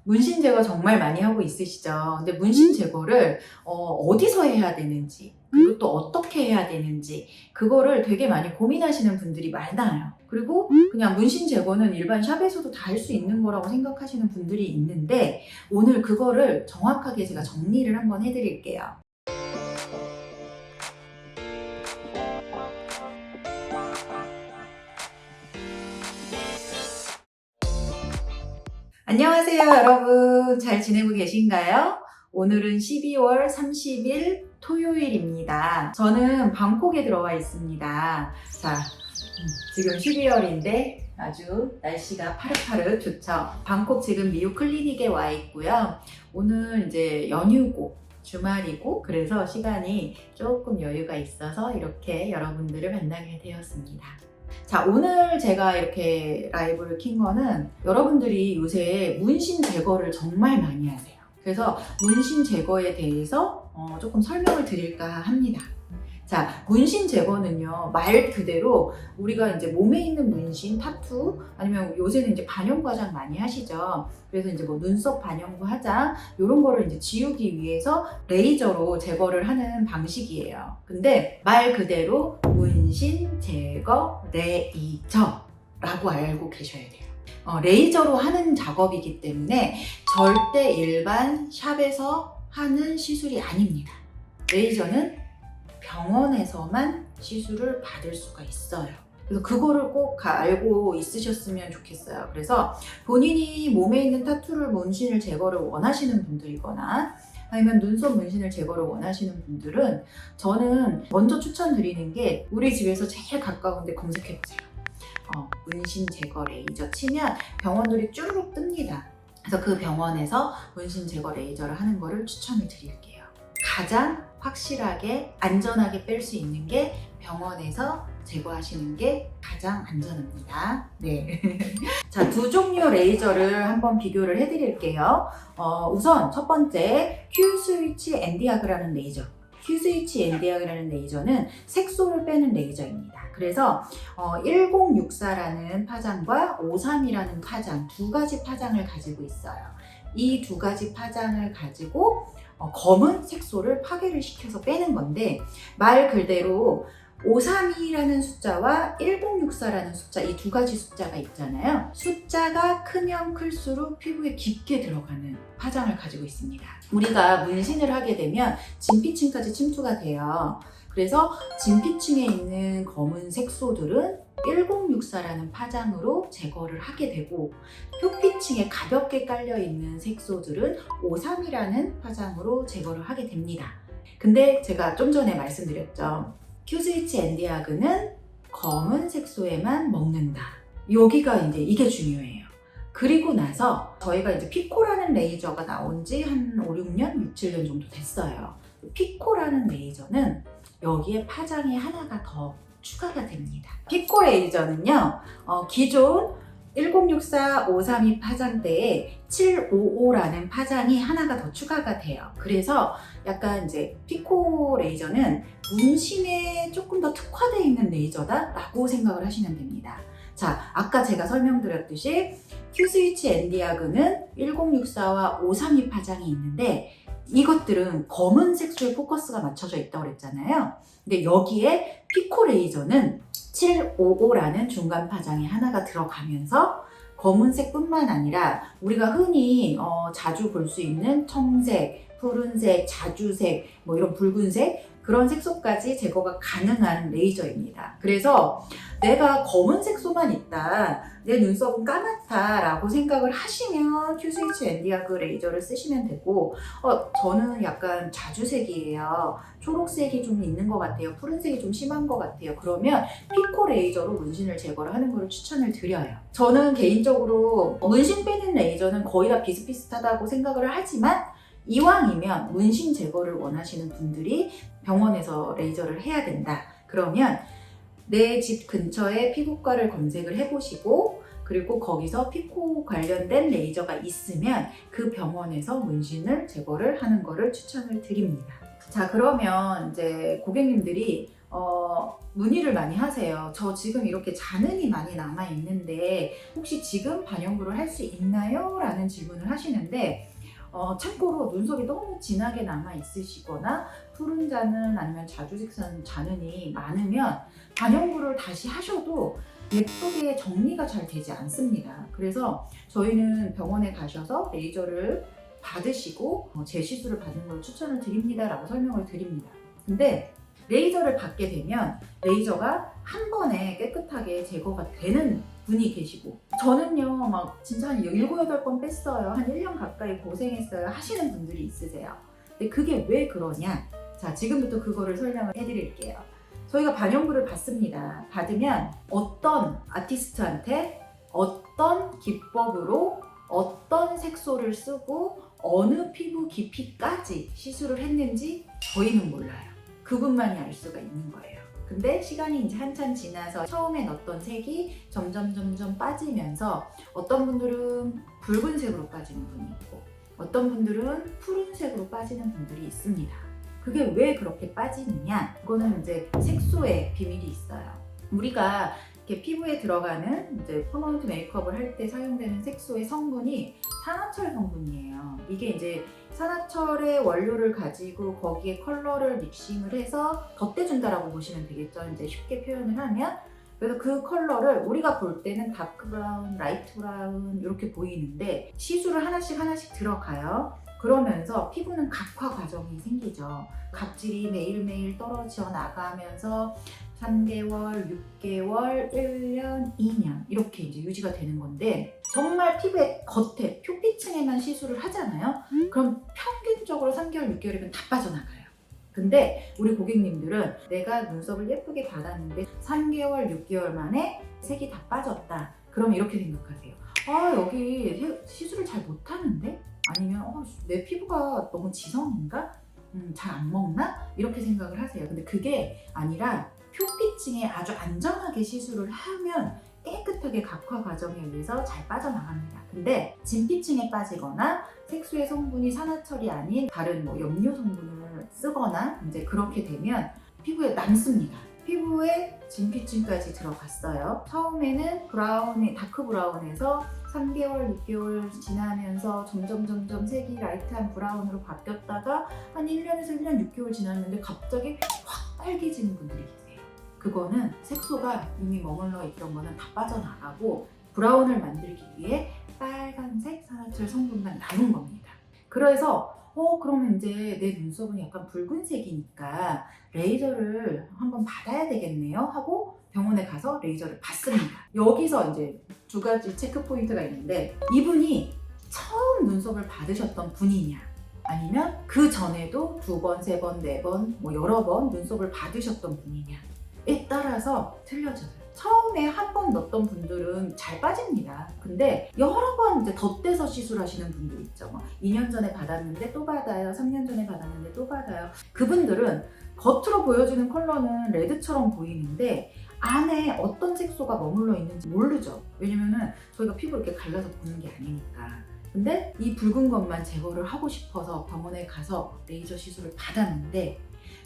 문신 제거 정말 많이 하고 있으시죠? 근데 문신 제거를 어디서 해야 되는지, 그리고 또 어떻게 해야 되는지, 그거를 되게 많이 고민하시는 분들이 많아요. 그리고 그냥 문신 제거는 일반 샵에서도 다 할 수 있는 거라고 생각하시는 분들이 있는데, 오늘 그거를 정확하게 제가 정리를 한번 해드릴게요. 안녕하세요, 여러분. 잘 지내고 계신가요? 오늘은 12월 30일 토요일입니다. 저는 방콕에 들어와 있습니다. 자, 지금 12월인데 아주 날씨가 파릇파릇 좋죠. 방콕 지금 미유 클리닉에 와 있고요. 오늘 이제 연휴고 주말이고 그래서 시간이 조금 여유가 있어서 이렇게 여러분들을 만나게 되었습니다. 자, 오늘 제가 이렇게 라이브를 킨 거는 여러분들이 요새 문신 제거를 정말 많이 하세요. 그래서 문신 제거에 대해서 조금 설명을 드릴까 합니다. 자, 문신 제거는요, 말 그대로 우리가 이제 몸에 있는 문신, 타투, 아니면 요새는 이제 반영구 화장 많이 하시죠. 그래서 이제 뭐 눈썹 반영구 화장, 이런 거를 이제 지우기 위해서 레이저로 제거를 하는 방식이에요. 근데 말 그대로 문신 제거 레이저라고 알고 계셔야 돼요. 레이저로 하는 작업이기 때문에 절대 일반 샵에서 하는 시술이 아닙니다. 레이저는 병원에서만 시술을 받을 수가 있어요. 그래서 그거를 꼭 알고 있으셨으면 좋겠어요. 그래서 본인이 몸에 있는 타투를, 문신을 제거를 원하시는 분들이거나 아니면 눈썹 문신을 제거를 원하시는 분들은 저는 먼저 추천드리는 게 우리 집에서 제일 가까운 데 검색해보세요. 문신 제거 레이저 치면 병원들이 쭈르륵 뜹니다. 그래서 그 병원에서 문신 제거 레이저를 하는 거를 추천을 드릴게요. 가장 확실하게 안전하게 뺄 수 있는 게 병원에서 제거하시는 게 가장 안전합니다. 네. 자, 두 종류 레이저를 한번 비교를 해드릴게요. 우선 첫 번째 Q-스위치 엔디아그라는 레이저. Q-스위치 엔디아그라는 레이저는 색소를 빼는 레이저입니다. 그래서 1064라는 파장과 53이라는 파장, 두 가지 파장을 가지고 있어요. 이 두 가지 파장을 가지고 검은 색소를 파괴를 시켜서 빼는 건데, 말 그대로 532라는 숫자와 1064라는 숫자, 이 두 가지 숫자가 있잖아요. 숫자가 크면 클수록 피부에 깊게 들어가는 파장을 가지고 있습니다. 우리가 문신을 하게 되면 진피층까지 침투가 돼요. 그래서 진피층에 있는 검은 색소들은 1064라는 파장으로 제거를 하게 되고, 표피층에 가볍게 깔려있는 색소들은 53이라는 파장으로 제거를 하게 됩니다. 근데 제가 좀 전에 말씀드렸죠. Q-스위치 엔디아그는 검은 색소에만 먹는다. 여기가 이제 이게 중요해요. 그리고 나서 저희가 이제 피코라는 레이저가 나온 지 한 5, 6년, 6, 7년 정도 됐어요. 피코라는 레이저는 여기에 파장이 하나가 더 추가가 됩니다. 피코 레이저는요, 기존 1064, 532 파장대에 755라는 파장이 하나가 더 추가가 돼요. 그래서 약간 이제 피코 레이저는 문신에 조금 더 특화되어 있는 레이저다라고 생각을 하시면 됩니다. 자, 아까 제가 설명드렸듯이 Q-스위치 엔디아그는 1064와 532 파장이 있는데 이것들은 검은 색소에 포커스가 맞춰져 있다고 그랬잖아요. 근데 여기에 피코 레이저는 755라는 중간 파장이 하나가 들어가면서 검은색뿐만 아니라 우리가 흔히 자주 볼 수 있는 청색, 푸른색, 자주색, 뭐 이런 붉은색 그런 색소까지 제거가 가능한 레이저입니다. 그래서 내가 검은 색소만 있다, 내 눈썹은 까맣다 라고 생각을 하시면 Q-스위치 엔디아그 레이저를 쓰시면 되고, 저는 약간 자주색이에요. 초록색이 좀 있는 것 같아요. 푸른색이 좀 심한 것 같아요. 그러면 피코 레이저로 문신을 제거를 하는 걸 추천을 드려요. 저는 개인적으로 문신 빼는 레이저는 거의 다 비슷비슷하다고 생각을 하지만 이왕이면 문신 제거를 원하시는 분들이 병원에서 레이저를 해야 된다. 그러면 내 집 근처에 피부과를 검색을 해보시고, 그리고 거기서 피코 관련된 레이저가 있으면 그 병원에서 문신을 제거를 하는 거를 추천을 드립니다. 자, 그러면 이제 고객님들이 문의를 많이 하세요. 저 지금 이렇게 잔흔이 많이 남아 있는데 혹시 지금 반영구를 할 수 있나요? 라는 질문을 하시는데 참고로 눈썹이 너무 진하게 남아 있으시거나 푸른 잔흔 아니면 자주색선 잔흔이 많으면 반영구를 다시 하셔도 예쁘게 정리가 잘 되지 않습니다. 그래서 저희는 병원에 가셔서 레이저를 받으시고 재시술을 받는 걸 추천을 드립니다 라고 설명을 드립니다. 근데 레이저를 받게 되면 레이저가 한 번에 깨끗하게 제거가 되는 분이 계시고, 저는요 막 진짜 한 7, 8번 뺐어요, 한 1년 가까이 고생했어요 하시는 분들이 있으세요. 근데 그게 왜 그러냐, 자 지금부터 그거를 설명을 해드릴게요. 저희가 반영구를 받습니다. 받으면 어떤 아티스트한테 어떤 기법으로 어떤 색소를 쓰고 어느 피부 깊이까지 시술을 했는지 저희는 몰라요. 그분만이 알 수가 있는 거예요. 근데 시간이 이제 한참 지나서 처음에 넣었던 색이 점점 빠지면서 어떤 분들은 붉은색으로 빠지는 분이 있고 어떤 분들은 푸른색으로 빠지는 분들이 있습니다. 그게 왜 그렇게 빠지느냐? 그거는 이제 색소의 비밀이 있어요. 우리가 이렇게 피부에 들어가는 이제 퍼머넌트 메이크업을 할 때 사용되는 색소의 성분이 산화철 성분이에요. 이게 이제 산화철의 원료를 가지고 거기에 컬러를 믹싱을 해서 덧대준다라고 보시면 되겠죠. 이제 쉽게 표현을 하면. 그래서 그 컬러를 우리가 볼 때는 다크 브라운, 라이트 브라운 이렇게 보이는데 시술을 하나씩 들어가요. 그러면서 피부는 각화 과정이 생기죠. 각질이 매일매일 떨어져 나가면서 3개월, 6개월, 1년, 2년 이렇게 이제 유지가 되는 건데, 정말 피부의 겉에 표피층에만 시술을 하잖아요. 그럼 평균적으로 3개월, 6개월이면 다 빠져나가요. 근데 우리 고객님들은 내가 눈썹을 예쁘게 받았는데 3개월, 6개월 만에 색이 다 빠졌다. 그럼 이렇게 생각하세요. 아, 여기 시술을 잘 못하는데? 아니면 내 피부가 너무 지성인가? 잘 안 먹나? 이렇게 생각을 하세요. 근데 그게 아니라 표피층에 아주 안전하게 시술을 하면 깨끗하게 각화 과정에 의해서 잘 빠져나갑니다. 근데 진피층에 빠지거나 색소의 성분이 산화철이 아닌 다른 염료 성분을 쓰거나 이제 그렇게 되면 피부에 남습니다. 피부에 진피층까지 들어갔어요. 처음에는 다크 브라운에서 3개월, 6개월 지나면서 점점 색이 라이트한 브라운으로 바뀌었다가 한 1년에서 1년 6개월 지났는데 갑자기 확 빨개지는 분들이 계세요. 그거는 색소가 이미 머물러 있던 거는 다 빠져나가고 브라운을 만들기 위해 빨간색 산화철 성분만 남은 겁니다. 그래서 그러면 이제 내 눈썹은 약간 붉은색이니까 레이저를 한번 받아야 되겠네요 하고 병원에 가서 레이저를 받습니다. 여기서 이제 2가지 체크 포인트가 있는데, 이분이 처음 눈썹을 받으셨던 분이냐 아니면 그 전에도 2번, 3번, 4번 여러 번 눈썹을 받으셨던 분이냐에 따라서 틀려져요. 처음에 한 번 넣었던 분들은 잘 빠집니다. 근데 여러 번 이제 덧대서 시술하시는 분들 있죠. 2년 전에 받았는데 또 받아요. 3년 전에 받았는데 또 받아요. 그분들은 겉으로 보여지는 컬러는 레드처럼 보이는데 안에 어떤 색소가 머물러 있는지 모르죠. 왜냐면은 저희가 피부 이렇게 갈라서 보는 게 아니니까. 근데 이 붉은 것만 제거를 하고 싶어서 병원에 가서 레이저 시술을 받았는데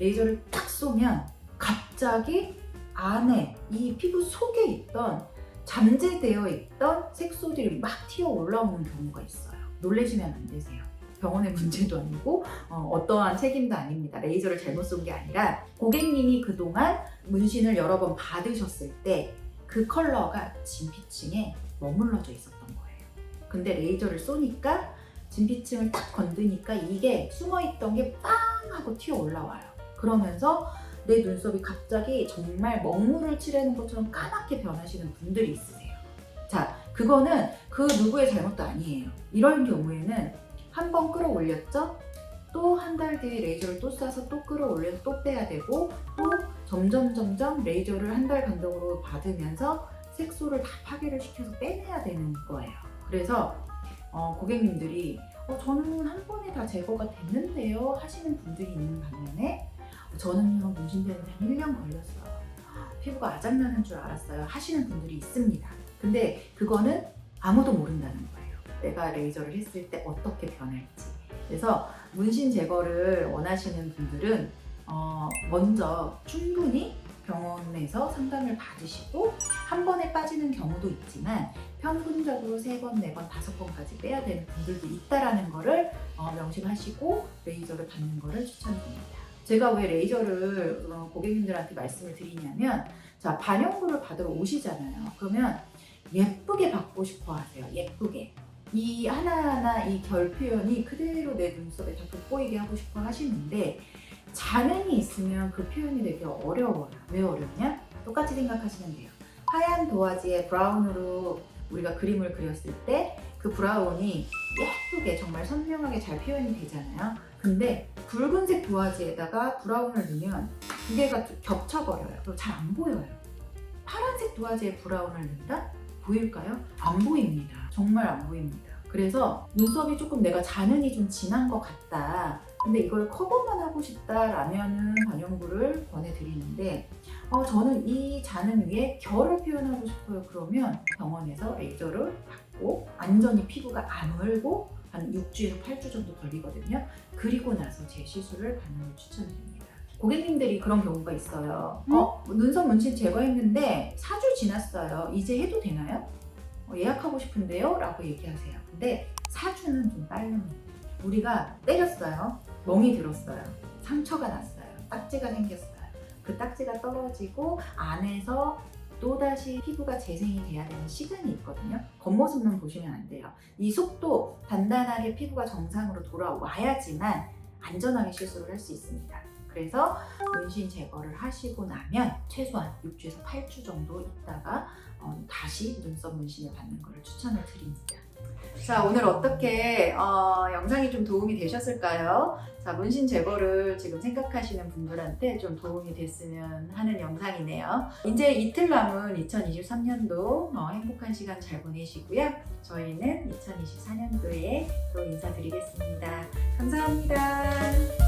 레이저를 딱 쏘면 갑자기 안에 이 피부 속에 있던 잠재되어 있던 색소들이 막 튀어 올라오는 경우가 있어요. 놀라시면 안 되세요. 병원의 문제도 아니고 어떠한 책임도 아닙니다. 레이저를 잘못 쏜 게 아니라 고객님이 그동안 문신을 여러 번 받으셨을 때 그 컬러가 진피층에 머물러져 있었던 거예요. 근데 레이저를 쏘니까 진피층을 딱 건드니까 이게 숨어있던 게 빵 하고 튀어 올라와요. 그러면서 내 눈썹이 갑자기 정말 먹물을 칠하는 것처럼 까맣게 변하시는 분들이 있으세요. 자, 그거는 그 누구의 잘못도 아니에요. 이런 경우에는 한 번 끌어올렸죠? 또 한 달 뒤에 레이저를 또 쏴서 또 끌어올려서 또 빼야 되고, 또 점점 레이저를 한 달 간격으로 받으면서 색소를 다 파괴를 시켜서 빼내야 되는 거예요. 그래서 고객님들이 저는 한 번에 다 제거가 됐는데요 하시는 분들이 있는 반면에 저는요 문신되는데 한 1년 걸렸어요. 피부가 아작나는 줄 알았어요 하시는 분들이 있습니다. 근데 그거는 아무도 모른다는 거예요. 내가 레이저를 했을 때 어떻게 변할지. 그래서 문신 제거를 원하시는 분들은 먼저 충분히 병원에서 상담을 받으시고 한 번에 빠지는 경우도 있지만 평균적으로 3번, 4번, 5번까지 빼야 되는 분들도 있다라는 거를 명심하시고 레이저를 받는 거를 추천드립니다. 제가 왜 레이저를 고객님들한테 말씀을 드리냐면, 자, 반영구를 받으러 오시잖아요. 그러면 예쁘게 받고 싶어 하세요. 예쁘게. 이 하나하나 이 결 표현이 그대로 내 눈썹에 다 돋보이게 하고 싶어 하시는데, 잔흔이 있으면 그 표현이 되게 어려워요. 왜 어렵냐? 똑같이 생각하시면 돼요. 하얀 도화지에 브라운으로 우리가 그림을 그렸을 때 그 브라운이 예쁘게 정말 선명하게 잘 표현이 되잖아요. 근데 붉은색 도화지에다가 브라운을 넣으면 두 개가 겹쳐버려요. 그리고 잘 안 보여요. 파란색 도화지에 브라운을 넣는다? 보일까요? 안 보입니다. 정말 안 보입니다. 그래서 눈썹이 조금 내가 잔흔이 좀 진한 것 같다. 근데 이걸 커버만 하고 싶다라면은 반영구를 권해드리는데, 저는 이 잔흔 위에 결을 표현하고 싶어요. 그러면 병원에서 레이저를 받고 완전히 피부가 안 얼고 한 6주에서 8주 정도 걸리거든요. 그리고 나서 제 시술을 받는 걸 추천드립니다. 고객님들이 그런 경우가 있어요. 눈썹 문신 제거했는데 4주 지났어요. 이제 해도 되나요? 예약하고 싶은데요? 라고 얘기하세요. 근데 4주는 좀 빠릅니다. 우리가 때렸어요. 멍이 들었어요. 상처가 났어요. 딱지가 생겼어요. 그 딱지가 떨어지고 안에서 또다시 피부가 재생이 돼야 되는 시간이 있거든요. 겉모습만 보시면 안 돼요. 이 속도 단단하게 피부가 정상으로 돌아와야지만 안전하게 시술을 할 수 있습니다. 그래서 문신 제거를 하시고 나면 최소한 6주에서 8주 정도 있다가 다시 눈썹 문신을 받는 것을 추천을 드립니다. 자, 오늘 어떻게 영상이 좀 도움이 되셨을까요? 자, 문신 제거를 지금 생각하시는 분들한테 좀 도움이 됐으면 하는 영상이네요. 이제 이틀 남은 2023년도 행복한 시간 잘 보내시고요. 저희는 2024년도에 또 인사드리겠습니다. 감사합니다.